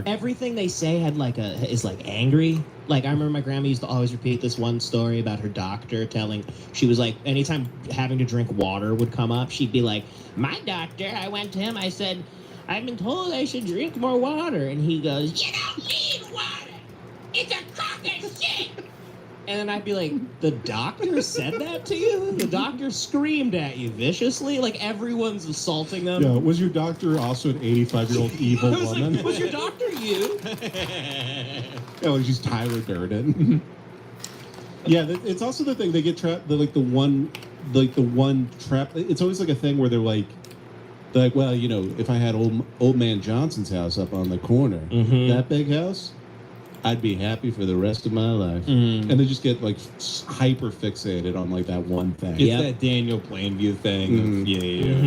dark. Everything they say is angry. Like, I remember my grandma used to always repeat this one story about her doctor she was like, anytime having to drink water would come up, she'd be like, my doctor, I went to him, I said, I've been told I should drink more water. And he goes, you don't need water. It's a crock of shit. And then I'd be like, the doctor said that to you? The doctor screamed at you viciously? Like, everyone's assaulting them. Yeah, was your doctor also an 85-year-old evil woman? Like, was your doctor you? Yeah, like she's Tyler Durden. Yeah, it's also the thing they get trapped. The one trap. It's always like a thing where they're like, well, you know, if I had old man Johnson's house up on the corner, that big house, I'd be happy for the rest of my life. And they just get like hyper fixated on like that one thing. It's that Daniel Plainview thing.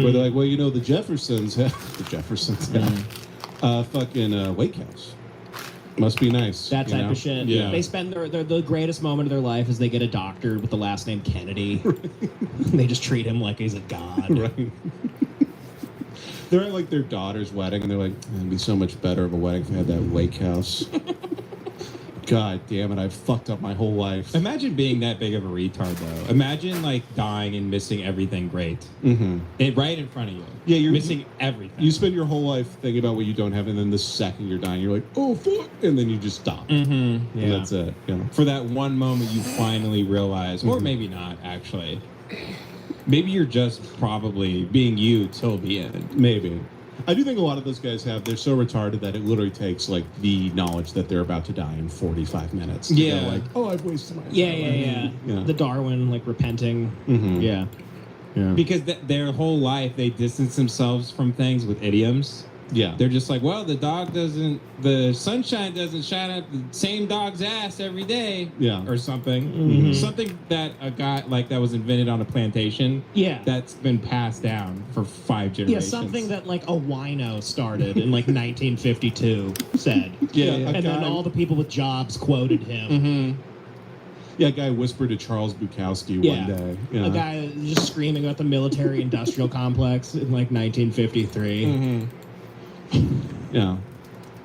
Where they're like, well, you know, the Jeffersons have fucking Wake House. Must be nice. That type of shit. Yeah. They spend the greatest moment of their life is they get a doctor with the last name Kennedy. They just treat him like he's a god. Right. They're at like their daughter's wedding, and they're like, it'd be so much better of a wedding if we had that Wake House. God damn it, I've fucked up my whole life. Imagine being that big of a retard, though. Imagine, like, dying and missing everything great. Right in front of you. Yeah, you're missing everything. You spend your whole life thinking about what you don't have, and then the second you're dying, you're like, oh, fuck, and then you just stop. And that's it. You know? For that one moment you finally realize, or maybe not, actually. Maybe you're just probably being you till the end. Maybe. I do think a lot of those guys they're so retarded that it literally takes like the knowledge that they're about to die in 45 minutes. Yeah. They're like, oh, I've wasted my time. Yeah. The Darwin, like, repenting. Yeah. Because their whole life they distance themselves from things with idioms. Yeah. They're just like, well, the sunshine doesn't shine at the same dog's ass every day. Yeah. Or something. Something that a guy, like, that was invented on a plantation. Yeah. That's been passed down for 5 generations. Yeah, something that, like, a wino started in, like, 1952 said. Yeah. And then all the people with jobs quoted him. Yeah, a guy whispered to Charles Bukowski one day. Yeah. A guy just screaming about the military-industrial complex in, like, 1953. Yeah.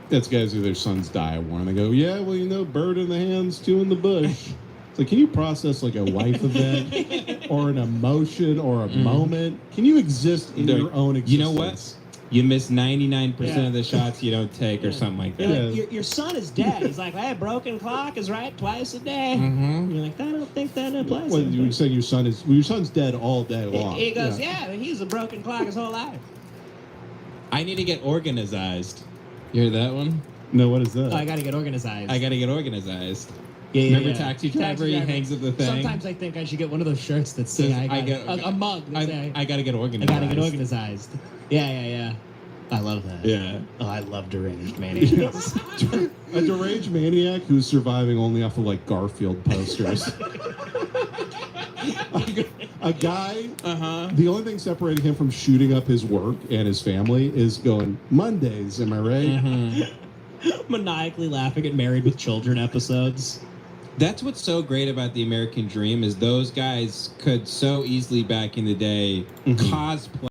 That's guys who their sons die at war, and they go, yeah, well, you know, bird in the hands, two in the bush. It's like, can you process, like, a life event or an emotion or a moment? Can you exist in your own existence? You know what? You miss 99% of the shots you don't take or something like that. Like, your son is dead. He's like, hey, broken clock is right twice a day. And you're like, I don't think that applies. Well, you were saying your son's dead all day long. He goes, yeah, he's a broken clock his whole life. I need to get organized. You heard that one? No, what is that? Oh, I gotta get organized. I gotta get organized. Yeah, Remember Taxi Driver? He hangs up the thing. Sometimes I think I should get one of those shirts that say a mug. I gotta get organized. I gotta get organized. Yeah. I love that. Yeah. Oh, I love deranged maniacs. A deranged maniac who's surviving only off of like Garfield posters. A guy, the only thing separating him from shooting up his work and his family is going, Mondays, am I right? Maniacally laughing at Married with Children episodes. That's what's so great about the American Dream is those guys could so easily back in the day cosplay